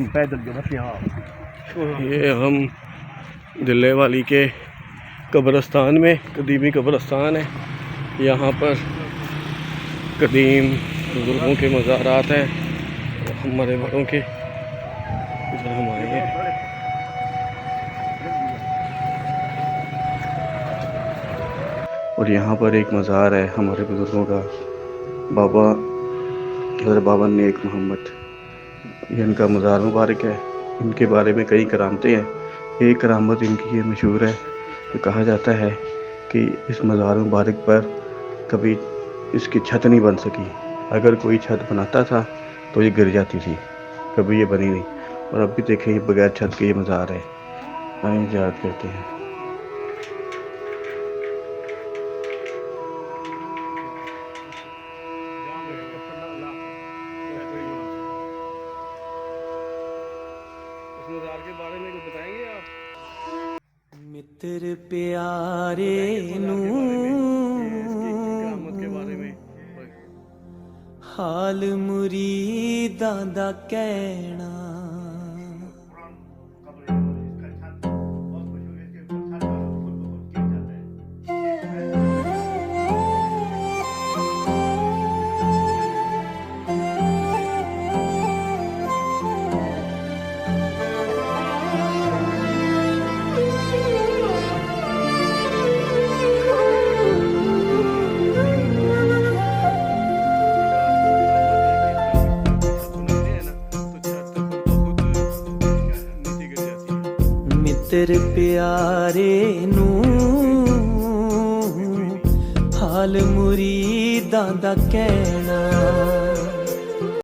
पैदल जो बस यहाँ। ये हम दिल्ले वाली के कब्रिस्तान में, कदीमी कब्रिस्तान है। यहाँ पर कदीम बुजुर्गों के मज़ारात हैं, हमारे बड़ों के। इधर हम आए हैं। और यहाँ पर एक मज़ार है हमारे बुजुर्गों का, बाबा हज़रत बाबा नेक मोहम्मद, ये इनका मज़ार मुबारक है। इनके बारे में कई करामतें हैं। एक करामत इनकी ये मशहूर है कि कहा जाता है कि इस मज़ार मुबारक पर कभी इसकी छत नहीं बन सकी। अगर कोई छत बनाता था तो ये गिर जाती थी, कभी ये बनी नहीं। और अब भी देखें, ये बगैर छत के ये मज़ार है। आइए याद करते हैं। मज़ार के बारे में कुछ बताएंगे आप? मित्र प्यारे के बारे में हाल मुरीदां दा कहना। मित्र प्यारे हाल मुरीदां दा कहना।